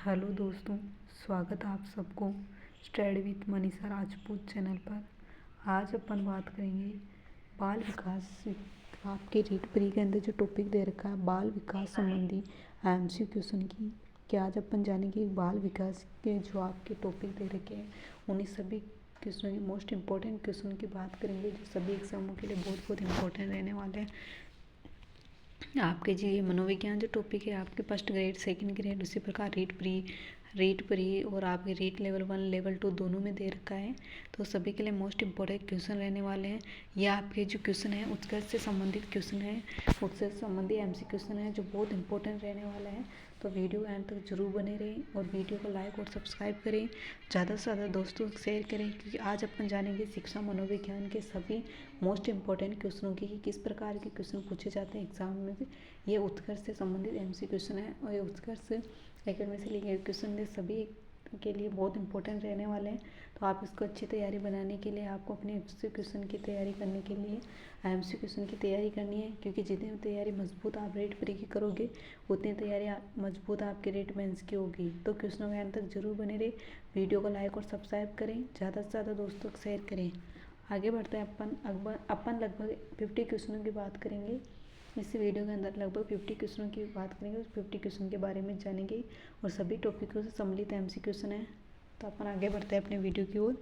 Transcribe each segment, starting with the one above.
Hello दोस्तों, स्वागत है आप सबको study with Manisha Rajput channel पर। आज अपन बात करेंगे बाल विकास आपके रीट प्री के अंदर जो टॉपिक दे रखा है बाल विकास संबंधी एमसीक्यू क्वेश्चन की। कि आज अपन जानेंगे बाल विकास के जो आपके टॉपिक दे रखे हैं उन्हीं सभी क्वेश्चनों की मोस्ट इम्पोर्टेंट क्वेश्चन की बात करेंगे जो सभी एग्जामों के लिए बहुत बहुत इंपॉर्टेंट रहने वाले हैं। आपके जी ये मनोविज्ञान जो टॉपिक है आपके फर्स्ट ग्रेड सेकंड ग्रेड उसी प्रकार रीट प्री और आपके रीट लेवल 1 लेवल 2 दोनों में दे रखा है। तो सभी के लिए मोस्ट इम्पोर्टेंट क्वेश्चन रहने वाले हैं। यह आपके जो क्वेश्चन है उत्कर्ष से संबंधित क्वेश्चन है, उससे संबंधित एमसी क्वेश्चन है जो बहुत इंपॉर्टेंट रहने वाला है। तो वीडियो एंड तक जरूर बने रहें और वीडियो को लाइक और सब्सक्राइब करें, ज़्यादा से ज़्यादा दोस्तों को शेयर करें, क्योंकि आज अपन जानेंगे शिक्षा मनोविज्ञान के सभी मोस्ट इम्पोर्टेंट क्वेश्चनों की कि किस प्रकार के क्वेश्चन पूछे जाते हैं एग्जाम में। ये उत्कर्ष से संबंधित एमसी क्वेश्चन है और ये उत्कर्ष एकेडमी से लिए क्वेश्चन ये सभी के लिए बहुत इंपॉर्टेंट रहने वाले हैं। तो आप इसको अच्छी तैयारी बनाने के लिए आपको अपने एमसी क्वेश्चन की तैयारी करने के लिए एमसी क्वेश्चन की तैयारी करनी है, क्योंकि जितनी तैयारी मजबूत आप रीट प्री की करोगे उतनी तैयारी मजबूत आपके रीट मेंस की होगी। तो क्वेश्चनों के अंत तक जरूर बने रहे, वीडियो को लाइक और सब्सक्राइब करें, ज़्यादा से ज़्यादा दोस्तों को शेयर करें। आगे बढ़ते हैं अपन लगभग 50 क्वेश्चनों की बात करेंगे। इस वीडियो के अंदर लगभग 50 क्वेश्चनों की बात करेंगे, उस 50 क्वेश्चन के बारे में जानेंगे और सभी टॉपिकों से सम्मिलित एमसी क्वेश्चन है। तो अपन आगे बढ़ते हैं अपने वीडियो की ओर।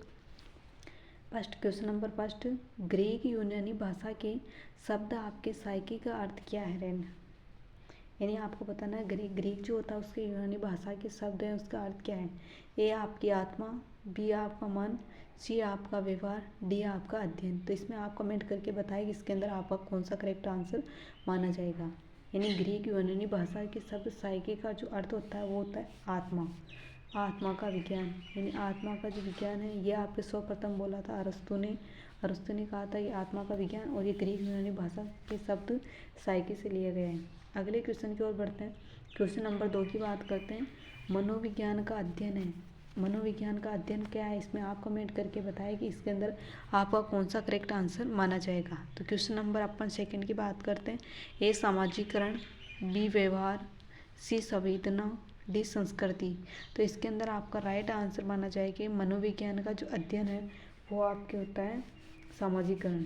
First question number first, Greek यूनानी भाषा के शब्द आपके साइकी का अर्थ क्या है रेन। यानी आपको बताना है ग्रीक जो होता है उसके यूनानी भाषा के शब्द हैं उसका अर्थ क्या है। ए आपकी आत्मा, बी आपका मन, सी आपका व्यवहार, डी आपका अध्ययन। तो इसमें आप कमेंट करके बताएं कि इसके अंदर आपका कौन सा करेक्ट आंसर माना जाएगा। यानी ग्रीक यूनानी भाषा के शब्द साइकी का जो अर्थ होता है वो होता है आत्मा, आत्मा का विज्ञान। यानी आत्मा का जो विज्ञान है ये आपके सर्वप्रथम बोला था अरस्तु ने कहा था ये आत्मा का विज्ञान, और ये ग्रीक यूनानी भाषा के शब्द साइकी से लिए गए हैं। अगले क्वेश्चन की ओर बढ़ते हैं। क्वेश्चन नंबर 2 की बात करते हैं। मनोविज्ञान का अध्ययन है, मनोविज्ञान का अध्ययन क्या है, इसमें आप कमेंट करके बताएं कि इसके अंदर आपका कौन सा करेक्ट आंसर माना जाएगा। तो क्वेश्चन नंबर अपन सेकंड की बात करते हैं। ए सामाजिकरण, बी व्यवहार, सी संवेदना, डी संस्कृति। तो इसके अंदर आपका राइट आंसर माना जाएगा कि मनोविज्ञान का जो अध्ययन है वो आपके होता है सामाजिकरण।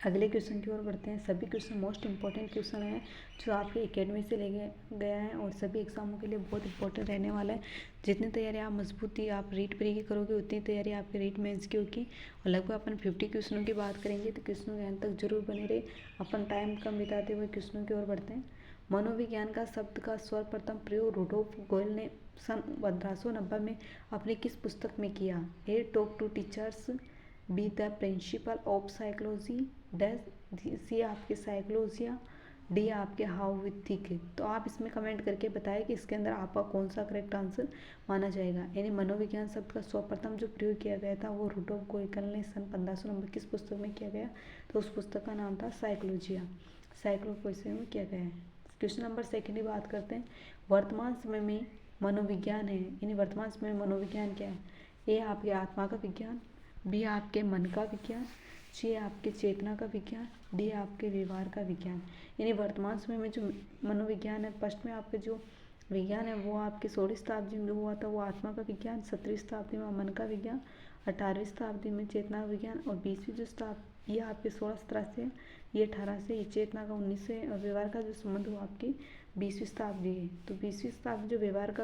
अगले क्वेश्चन की ओर बढ़ते हैं। सभी क्वेश्चन मोस्ट इंपॉर्टेंट क्वेश्चन है जो आपके एकेडमी से ले गया है और सभी एग्जामों के लिए बहुत इंपॉर्टेंट रहने वाला है। जितनी तैयारी आप मजबूती आप रीट प्री की करोगे उतनी तैयारी आपके रीट मेंस की होगी। और लगभग अपन 50 क्वेश्चनों की बात करेंगे, तो क्वेश्चनों के अंत तक जरूर बने रहे। अपन टाइम कम बिताते हुए क्वेश्चनों की ओर बढ़ते हैं। मनोविज्ञान का शब्द का सर्वप्रथम प्रयोग रुडोल्फ गोयल ने सन 1590 में अपनी किस पुस्तक में किया। A talk to teachers, B the principle of psychology, C आपके साइकोलॉजिया, डी आपके हाउ वी थिंक। तो आप इसमें कमेंट करके बताएं कि इसके अंदर आपका कौन सा करेक्ट आंसर माना जाएगा। यानी मनोविज्ञान शब्द का सर्वप्रथम जो प्रयोग किया गया था वो रुडोल्फ गोयल ने सन 1590 किस पुस्तक में किया गया, तो उस पुस्तक का नाम था साइकोलॉजिया, साइकोलॉजी में किया गया है। क्वेश्चन नंबर सेकंड की बात करते हैं। वर्तमान समय में मनोविज्ञान है, यानी वर्तमान समय में मनोविज्ञान क्या है। ए आपके आत्मा का विज्ञान, बी आपके मन का विज्ञान, सी आपके चेतना का विज्ञान, डी आपके व्यवहार का विज्ञान। यानी वर्तमान समय में जो मनोविज्ञान है, फर्स्ट में आपके जो विज्ञान है वो आपके 16वीं शताब्दी में हुआ था वो आत्मा का विज्ञान, 17वीं शताब्दी में मन का विज्ञान, 18वीं शताब्दी में चेतना का विज्ञान, और 20वीं जो शताब्दी ये आपके 16 से ये 18 से, ये चेतना का 19 से, और व्यवहार का जो संबंध वो आपकी 20वीं शताब्दी है। तो 20वीं शताब्दी जो व्यवहार का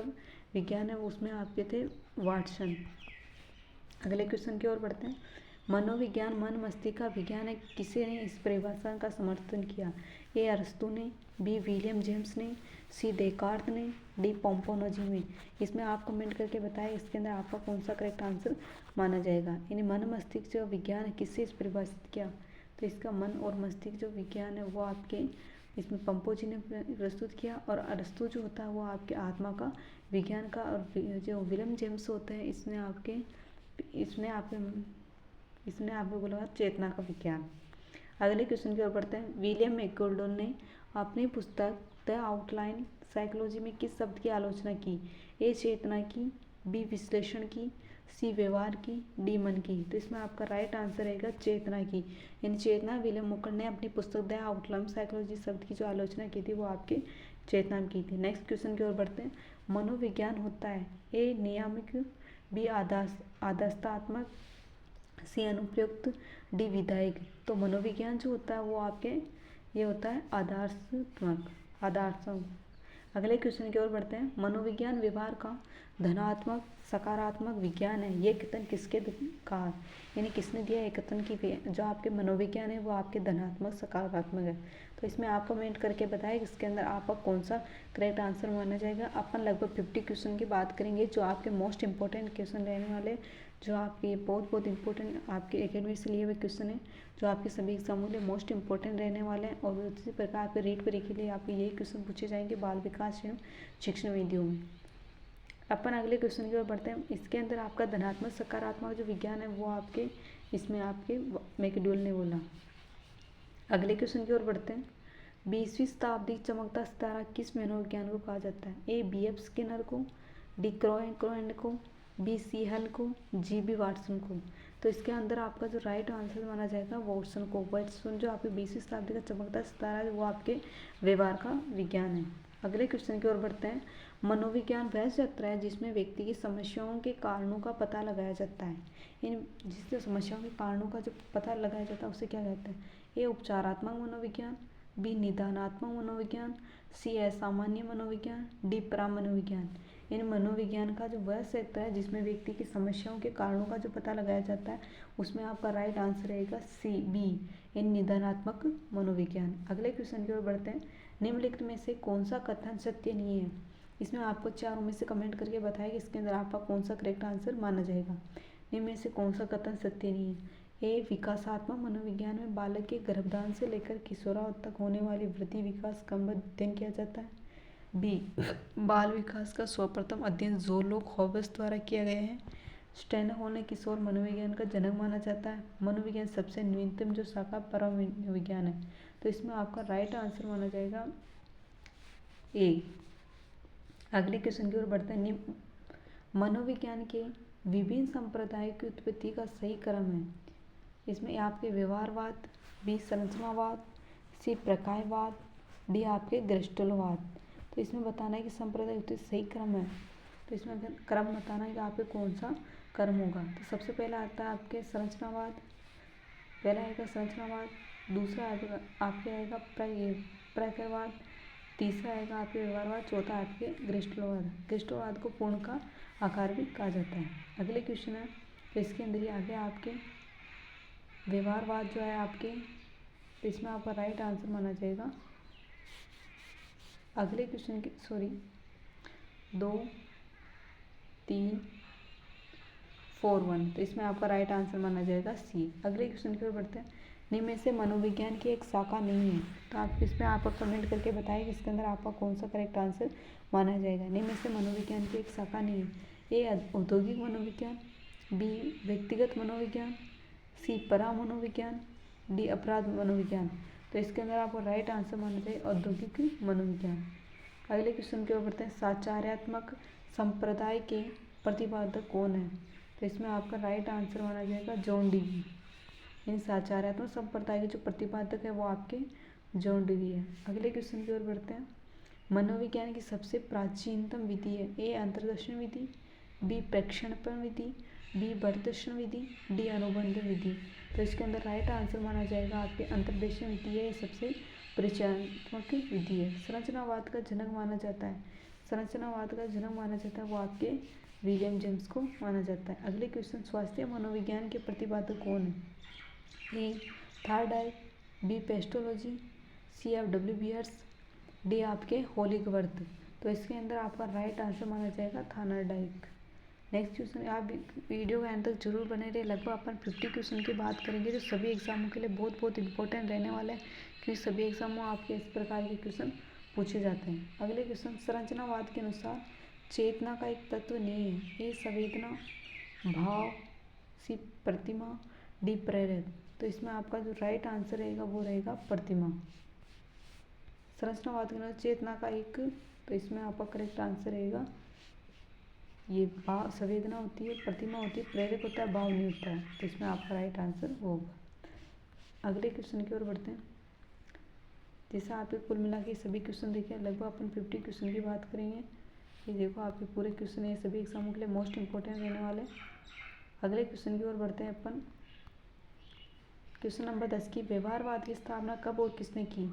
विज्ञान है वो उसमें आपके थे वाटसन। अगले क्वेश्चन की ओर बढ़ते हैं। मनोविज्ञान मन मस्तिष्क का विज्ञान है, किसे ने इस परिभाषा का समर्थन किया। ए अरस्तु ने, बी विलियम जेम्स ने, सी डेकार्त ने, डी पोम्पोनोजी में। इसमें आप कमेंट करके बताएं इसके अंदर आपका कौन सा करेक्ट आंसर माना जाएगा। यानी मन मस्तिष्क जो विज्ञान है किससे इस परिभाषित किया, तो इसका मन और मस्तिष्क जो विज्ञान है वो आपके इसमें पंपोजी ने प्रस्तुत किया, और अरस्तु जो होता है वो आपके आत्मा का विज्ञान का, और जो विलियम जेम्स होते हैं इसने आपको बोला चेतना का विज्ञान। अगले क्वेश्चन की ओर बढ़ते हैं। विलियम मैकडोनल ने अपनी पुस्तक द आउटलाइन साइकोलॉजी में किस शब्द की आलोचना की। ए चेतना की, बी विश्लेषण की, सी व्यवहार की, डी मन की। तो इसमें आपका राइट आंसर रहेगा चेतना की। यानी चेतना विलियम मैकडोनल ने अपनी पुस्तक द आउटलाइन साइकोलॉजी शब्द की जो आलोचना की थी वो आपके चेतना में की थी। नेक्स्ट क्वेश्चन की ओर बढ़ते हैं। मनोविज्ञान होता है ए नियामक, बी आदर्शात्मक, सी अनुप्रयुक्त, डी विधायक। तो मनोविज्ञान जो होता है वो आपके ये होता है आदर्शात्मक। अगले क्वेश्चन की ओर बढ़ते हैं। मनोविज्ञान व्यवहार का धनात्मक सकारात्मक विज्ञान है, ये कथन किसके कहा, यानी किसने दिया ये कथन की जो आपके मनोविज्ञान है वो आपके धनात्मक सकारात्मक है। तो इसमें आप कमेंट करके बताएं इसके अंदर आपका कौन सा करेक्ट आंसर माना जाएगा। अपन लगभग 50 क्वेश्चन की बात करेंगे जो आपके मोस्ट इंपॉर्टेंट क्वेश्चन रहने वाले, जो आपके बहुत इंपॉर्टेंट आपके एकेडमी से लिए हुए क्वेश्चन है, जो आपके सभी एग्जामों के लिए मोस्ट इंपॉर्टेंट रहने वाले हैं। और उसी प्रकार आपके रीट परीक्षा के लिए आपके यही क्वेश्चन पूछे जाएंगे बाल विकास एवं शिक्षण विधियों में। अपन अगले क्वेश्चन की ओर बढ़ते हैं। इसके अंदर आपका धनात्मक सकारात्मक जो विज्ञान है वो आपके इसमें आपके मैकडूगल ने बोला। अगले क्वेश्चन की ओर बढ़ते हैं। 20वीं शताब्दी चमकता सितारा किस मनोविज्ञान को कहा जाता है, ए B.F. स्किनर को, डी क्रॉएंड को, बी सी हल को, जी बी वाटसन को। तो इसके अंदर आपका जो राइट आंसर माना जाएगा वाटसन को। वाटसन जो आपके 20वीं शताब्दी का चमकता सितारा है वो आपके व्यवहार का विज्ञान है। अगले क्वेश्चन की ओर बढ़ते हैं। मनोविज्ञान वह क्षेत्र है जिसमें व्यक्ति की समस्याओं के कारणों का पता लगाया जाता है। इन जिससे समस्याओं के कारणों का जो पता लगाया जाता है उसे क्या कहते हैं, ए उपचारात्मक मनोविज्ञान, बी निदानात्मक मनोविज्ञान, सी असामान्य मनोविज्ञान, डी परामनोविज्ञान। इन मनोविज्ञान का जो वह क्षेत्र है जिसमें व्यक्ति की समस्याओं के कारणों का जो पता लगाया जाता है उसमें आपका राइट आंसर रहेगा सी बी इन निदानात्मक मनोविज्ञान। अगले क्वेश्चन की ओर बढ़ते हैं। निम्नलिखित में से कौन सा कथन सत्य नहीं है। इसमें आपको चारों में से कमेंट करके बताएं कि इसके अंदर आपका कौन सा करेक्ट आंसर माना जाएगा। निम्न में से कौन सा कथन सत्य नहीं है, ए विकासात्मक मनोविज्ञान में बालक के गर्भधारण से लेकर किशोरावस्था तक होने वाली वृद्धि विकास का अध्ययन किया जाता है, बी बाल विकास का सर्वप्रथम अध्ययन जोर्लोक हॉबस द्वारा किया गया है, स्टेनहोल ने किशोर मनोविज्ञान का जनक माना जाता है, मनोविज्ञान सबसे न्यूनतम जो शाखा परामनोविज्ञान है। तो इसमें आपका राइट आंसर माना जाएगा ए। अगले क्वेश्चन की ओर बढ़ते हैं। मनोविज्ञान के विभिन्न संप्रदायों की उत्पत्ति का सही क्रम है। इसमें आपके व्यवहारवाद, बी संरचनावाद, सी प्रकायवाद, डी आपके गेस्टल्टवाद। तो इसमें बताना है कि संप्रदाय उत्पत्ति सही क्रम है। तो इसमें क्रम बताना है कि आपके कौन सा क्रम होगा। तो सबसे पहला आता है आपके संरचनावाद, पहला आएगा संरचनावाद, दूसरा आएगा आपके आएगा प्रकायवाद, तीसरा आएगा आपके व्यवहारवाद, चौथा आपके गेस्टल्टवाद। गेस्टल्टवाद को पूर्ण का आकार भी कहा जाता है। अगले क्वेश्चन है तो इसके अंदर ही आगे आपके व्यवहारवाद जो है आपके, तो इसमें आपका राइट आंसर माना जाएगा। अगले क्वेश्चन के 2 3 4 1, तो इसमें आपका राइट आंसर माना जाएगा सी। अगले क्वेश्चन की ओर बढ़ते हैं। निम्न में से मनोविज्ञान की एक शाखा नहीं है। तो आप इसमें आपको कमेंट करके बताएं कि इसके अंदर आपका कौन सा करेक्ट आंसर माना जाएगा। निम्न में से मनोविज्ञान की एक शाखा नहीं है, ए औद्योगिक मनोविज्ञान, बी व्यक्तिगत मनोविज्ञान, सी परा मनोविज्ञान, डी अपराध मनोविज्ञान। तो इसके अंदर आपको राइट आंसर माना जाए औद्योगिक मनोविज्ञान। अगले क्वेश्चन की ओर बढ़ते हैं। साचार्यात्मक संप्रदाय के प्रतिपादक कौन है। तो इसमें आपका राइट आंसर माना जाएगा जॉन डीवी। इन साचार्यात्मक संप्रदाय के जो प्रतिपादक है वो आपके जॉन डीवी है। अगले क्वेश्चन की ओर बढ़ते हैं। मनोविज्ञान की सबसे प्राचीनतम विधि है, ए अंतर्दर्शन विधि, बी प्रेक्षणपण विधि, बी वर्तदर्शन विधि, डी अनुबंध विधि। तो इसके अंदर राइट आंसर माना जाएगा आपके अंतर्दर्शन विधि है, ये सबसे परिचयात्मक विधि है। संरचनावाद का जनक माना जाता है, संरचनावाद का जनक माना जाता है वो आपके विलियम जेम्स को माना जाता है। अगले क्वेश्चन। स्वास्थ्य मनोविज्ञान के प्रतिपादक कौन है, A Thorndike, B Pestalozzi, C F W Byers, D आपके होलिगवर्थ। तो इसके अंदर आपका राइट आंसर माना जाएगा थार्डाइक। नेक्स्ट क्वेश्चन, आप वीडियो के एंड तक जरूर बने रहे। लगभग अपन 50 क्वेश्चन की बात करेंगे जो सभी एग्जामों के लिए बहुत इंपॉर्टेंट रहने वाला है, क्योंकि सभी एग्जामों आपके इस प्रकार के क्वेश्चन पूछे जाते हैं। अगले क्वेश्चन। संरचनावाद के अनुसार चेतना का एक तत्व नहीं है, ए संवेदना, भाव, सी प्रतिमा, डी प्रेरक। तो इसमें आपका जो राइट आंसर रहेगा वो रहेगा प्रतिमा। संरचनावाद के अनुसार चेतना का एक, तो इसमें आपका करेक्ट आंसर रहेगा ये भाव संवेदना होती है, प्रतिमा होती है, प्रेरक होता है, भाव नहीं होता है। तो इसमें आपका राइट आंसर होगा। अगले क्वेश्चन की ओर बढ़ते हैं। जैसा आपके कुल मिला के सभी क्वेश्चन देखे, लगभग अपन 50 क्वेश्चन की बात करेंगे। ये देखो आपके पूरे क्वेश्चन ये सभी एग्जामों के लिए मोस्ट इम्पोर्टेंट रहने वाले। अगले क्वेश्चन की ओर बढ़ते हैं अपन। क्वेश्चन नंबर 10 की व्यवहारवाद की स्थापना कब और किसने की?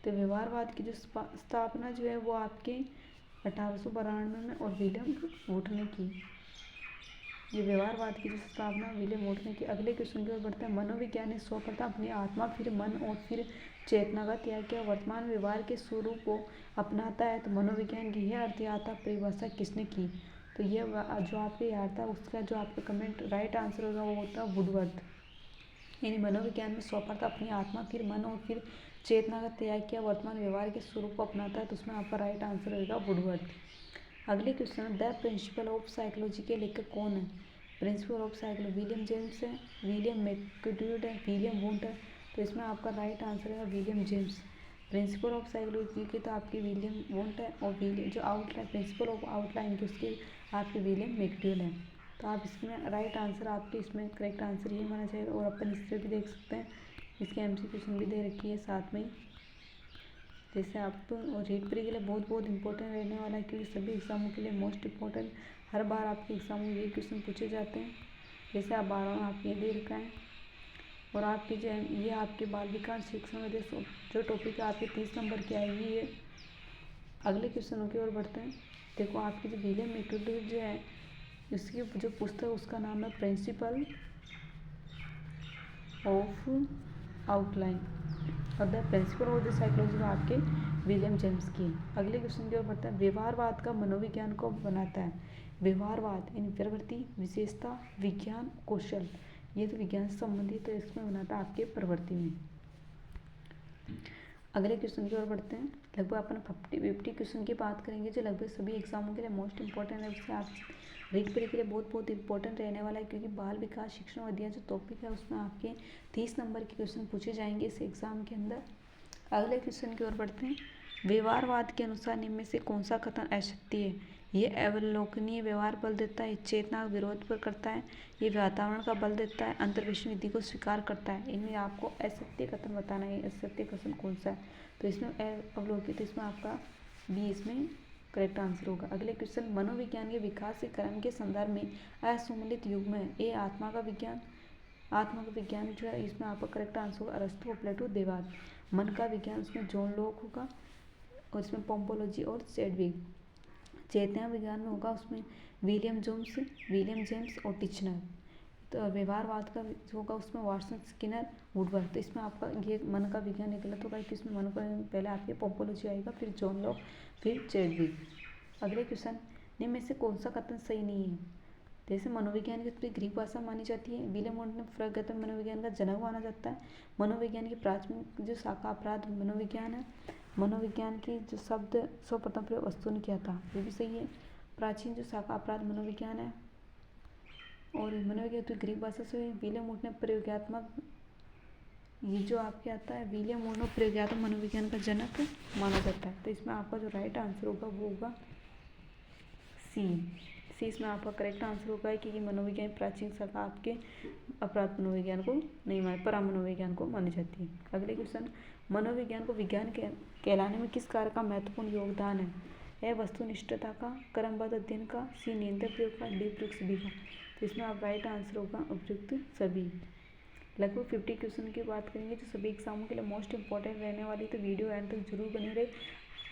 तो व्यवहारवाद की जो स्थापना जो है वो आपके 1892 में और विलियम वुड ने की। ये व्यवहारवाद की जो स्थापना विलियम वुड ने की। अगले क्वेश्चन की ओर बढ़ते हैं। मनोविज्ञान ने सर्वप्रथम अपनी आत्मा, फिर मन और फिर चेतना का त्याग किया, वर्तमान व्यवहार के स्वरूप को अपनाता है। तो मनोविज्ञान की यह अर्थयात्रा परिभाषा किसने की? तो ये जो आपके याद था उसका जो आपका कमेंट राइट आंसर होगा वो होता है वुडवर्थ। यानी मनोविज्ञान में सर्वप्रथम अपनी आत्मा, फिर मन और फिर चेतना का त्याग किया, वर्तमान व्यवहार के स्वरूप को अपनाता है। तो उसमें आपका राइट आंसर होगा वुडवर्थ। अगले question, the principle of psychology के लेखक कौन है? Principal of psychology William James है, विलियम मैकडूड है, विलियम वुंट है। तो इसमें आपका राइट आंसर है William James. Principal of psychology के तो आपके विलियम वुंट है और विलियम जो आउटलाइन प्रिंसिपल ऑफ आउटलाइन के उसके आपके विलियम मैकडूड है। तो आप इसमें राइट आंसर आपके इसमें करेक्ट आंसर ये माना जाएगा। और अपन इससे भी देख सकते हैं, इसके एमसीक्यू भी दे रखी है साथ में। जैसे आप और रीड प्री के लिए बहुत बहुत इंपॉर्टेंट रहने वाला है, क्योंकि सभी एग्जामों के लिए मोस्ट इम्पोर्टेंट हर बार आपके एग्जामों में ये क्वेश्चन पूछे जाते हैं। जैसे आप 12 आप ये दे रखा है। और आपके जो है ये आपके बाल विकास शिक्षा में जो टॉपिक है आपके 30 नंबर की आएगी ये। अगले क्वेश्चनों की ओर बढ़ते हैं। देखो आपकी जो विलियम मैकडूड जो है उसकी जो पुस्तक उसका नाम है प्रिंसिपल ऑफ आउटलाइन और the principle of the psychology आपके विलियम जेम्स की। अगले क्वेश्चन की ओर बढ़ते हैं। व्यवहारवाद का मनोविज्ञान को बनाता है? व्यवहारवाद यानी प्रवृत्ति, विशेषता, विज्ञान, कौशल, ये तो विज्ञान से संबंधित है। इसमें बनाता है आपके प्रवृत्ति में। अगले क्वेश्चन की ओर बढ़ते हैं। लगभग अपन 50 क्वेश्चन की बात करेंगे जो लगभग सभी एग्जामों के लिए मोस्ट इंपॉर्टेंट है। उससे आप रीड परी के लिए बहुत बहुत इंपॉर्टेंट रहने वाला है, क्योंकि बाल विकास शिक्षण और अध्ययन जो टॉपिक है उसमें आपके 30 नंबर के क्वेश्चन पूछे जाएंगे इस एग्जाम के अंदर। अगले क्वेश्चन की ओर बढ़ते हैं। व्यवहारवाद के अनुसार निम्न में से कौन सा कथन असत्य है? ये अवलोकनीय व्यवहार बल देता है, चेतना का विरोध पर करता है, ये वातावरण का बल देता है, अंतर्वेशन विधि को स्वीकार करता है। इनमें आपको असत्य कथन बताना है। असत्य कथन कौन सा है? तो इसमें अवलोकित, इसमें आपका बी इसमें करेक्ट आंसर होगा। अगले क्वेश्चन, मनोविज्ञान के विकास के क्रम के संदर्भ में असुमेलित युग में ए आत्मा का विज्ञान, आत्मा का विज्ञान जो है इसमें आपका करेक्ट आंसर होगा अरस्तु, प्लेटो, देवाद। मन का विज्ञान उसमें जॉन लॉक होगा और इसमें पोम्पोलॉजी और चैडविक। चेतना विज्ञान में होगा उसमें विलियम जेम्स और टिचनर। तो व्यवहारवाद का जो होगा उसमें वाटसन, स्किनर, वुडवर्थ। तो इसमें आपका ये मन का विज्ञान गलत होगा, क्योंकि इसमें मन का पहले आपके पोम्पोलॉजी आएगा, फिर जॉन लॉक, फिर चैडविक। अगले क्वेश्चन, निम्न में से कौन सा कथन सही नहीं है? जैसे मनोविज्ञान की उत्पत्ति ग्रीक भाषा मानी जाती है। विलियम वुंट ने प्रगत मनोविज्ञान का जनक माना जाता है। मनोविज्ञान की प्राथमिक जो शाखा अपराध मनोविज्ञान है। मनोविज्ञान की जो शब्द सर्वप्रथम प्रयोग वस्तु ने किया था, ये भी सही है। प्राचीन जो शाखा अपराध मनोविज्ञान है और मनोविज्ञान तो ग्रीक भाषा से हुई। विलियम वुंट ने प्रयोगात्मक, ये जो आपके आता है विलियम वुंट ने प्रयोगात्मक मनोविज्ञान का जनक माना जाता है। तो इसमें आपका जो राइट आंसर होगा वो होगा सी। इसमें आपका करेक्ट आंसर होगा कि मनोविज्ञान प्राचीन शाखा आपके अपराध मनोविज्ञान को नहीं माने, परा मनोविज्ञान को मानी जाती है। अगले क्वेश्चन, मनोविज्ञान को विज्ञान कहलाने में किस कार्य का महत्वपूर्ण योगदान है? ए वस्तुनिष्ठता का, क्रमबद्ध अध्ययन का, सी निरंतर प्रयोग का, डी प्रयुक्त सभी का। तो इसमें आप राइट आंसर होगा उपयुक्त सभी। लगभग 50 क्वेश्चन की बात करेंगे जो सभी एग्जामों के लिए मोस्ट इंपॉर्टेंट रहने वाली। तो वीडियो एंड तक जरूर बने रहे।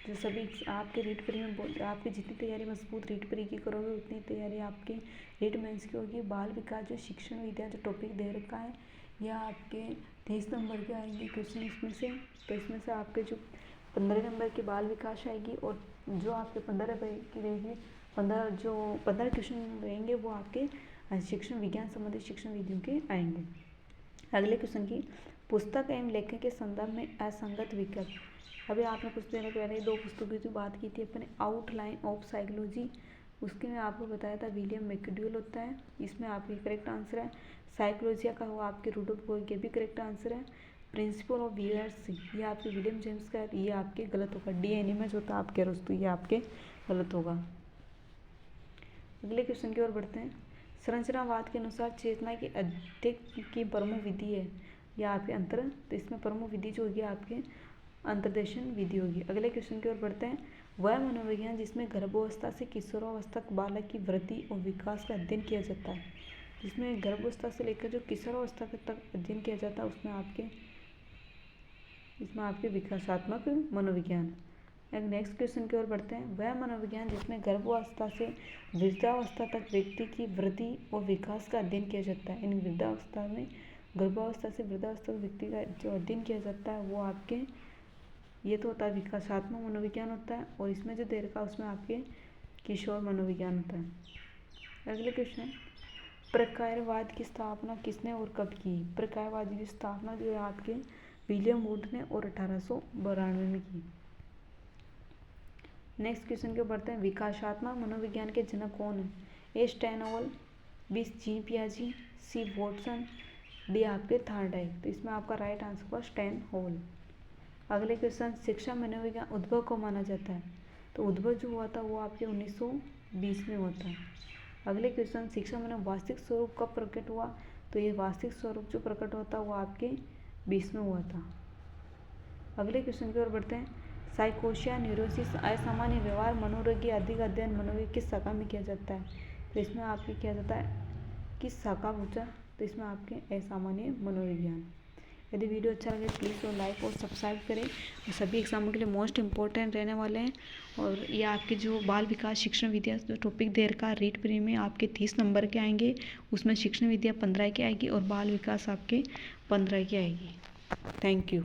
जो सभी आपके रीड परी में आपकी जितनी तैयारी मजबूत रीड परी की करोगे उतनी तैयारी आपकी रीड मेंस की होगी। बाल विकास जो शिक्षण विद्या जो टॉपिक दे रखा है यह आपके 30 नंबर के आएंगे क्वेश्चन इसमें से। तो इसमें से आपके जो 15 नंबर की बाल विकास आएगी और जो आपके 15 की रहेगी 15 क्वेश्चन रहेंगे वो आपके शिक्षण विज्ञान संबंधित शिक्षण विधियों के आएंगे। अगले क्वेश्चन की, पुस्तक एवं लेखक के संदर्भ में असंगत विकल्प। अभी आपने कुछ देर पहले 2 पुस्तकों की बात की थी अपने, आउटलाइन ऑफ साइकोलॉजी, उसके में आपको बताया था विलियम मैकडूड होता है, इसमें आपके करेक्ट आंसर है। साइकोलॉजी का हुआ आपके रूडोल्फ बोयल, के भी करेक्ट आंसर है। प्रिंसिपल ऑफ बिहेवियर्स ये आपके विलियम जेम्स का, ये आपके गलत होगा। डी एनिमस होता है आपके अरस्तु, ये आपके गलत होगा। अगले क्वेश्चन की ओर बढ़ते हैं। संरचनावाद के अनुसार चेतना की अध्ययन की प्रमुख विधि है या आपके अंतर, तो इसमें प्रमुख विधि जो होगी आपके अंतर्दर्शन विधि होगी। अगले क्वेश्चन की ओर बढ़ते हैं। वह मनोविज्ञान जिसमें गर्भावस्था से किशोरावस्था तक बालक की वृद्धि और विकास का अध्ययन किया जाता है। जिसमें गर्भावस्था से लेकर जो किशोरावस्था तक अध्ययन किया जाता है इसमें आपके विकासात्मक मनोविज्ञान। नेक्स्ट क्वेश्चन की ओर बढ़ते हैं। वह मनोविज्ञान जिसमें गर्भावस्था से वृद्धावस्था तक व्यक्ति की वृद्धि और विकास का अध्ययन किया जाता है। इन गर्भावस्था से वृद्धावस्था तक व्यक्ति का जो अध्ययन किया जाता है वो आपके ये तो होता है विकासात्मक मनोविज्ञान होता है, और इसमें जो दे रखा है उसमें आपके किशोर मनोविज्ञान होता है। अगले क्वेश्चन, प्रकारवाद की स्थापना किसने और कब की? प्रकारवाद की स्थापना जो है आपके विलियम वुड ने और 1892 में की। नेक्स्ट क्वेश्चन के बढ़ते हैं। विकासात्मक मनोविज्ञान के जनक कौन है? ए स्टैनहोल, बी जीन पियाजे, सी वॉटसन, डी आपके थॉर्नडाइक। तो इसमें आपका राइट आंसर होगा स्टैनहोल। अगले क्वेश्चन, शिक्षा मनोविज्ञान उद्भव को माना जाता है? तो उद्भव जो हुआ था वो आपके 1920 में हुआ था। अगले क्वेश्चन, शिक्षा में वास्तविक स्वरूप कब प्रकट हुआ? तो ये वास्तविक स्वरूप जो प्रकट होता वो आपके 20 में हुआ था। अगले क्वेश्चन की ओर बढ़ते हैं। साइकोसिया, न्यूरोसिस, असामान्य व्यवहार मनोरोग की अधिक अध्ययन मनोविज्ञान किस शाखा में किया जाता है? तो इसमें आपके किया जाता है किस शाखा पूछा? तो इसमें आपके असामान्य मनोविज्ञान। यदि वीडियो अच्छा लगे प्लीज़ तो लाइक और सब्सक्राइब करें। और सभी एग्जामों के लिए मोस्ट इंपॉर्टेंट रहने वाले हैं। और ये आपके जो बाल विकास शिक्षण विद्या जो टॉपिक दे रखा है रीड प्री में आपके 30 नंबर के आएंगे। उसमें शिक्षण विद्या 15 की आएगी और बाल विकास आपके 15 की आएगी। Thank you.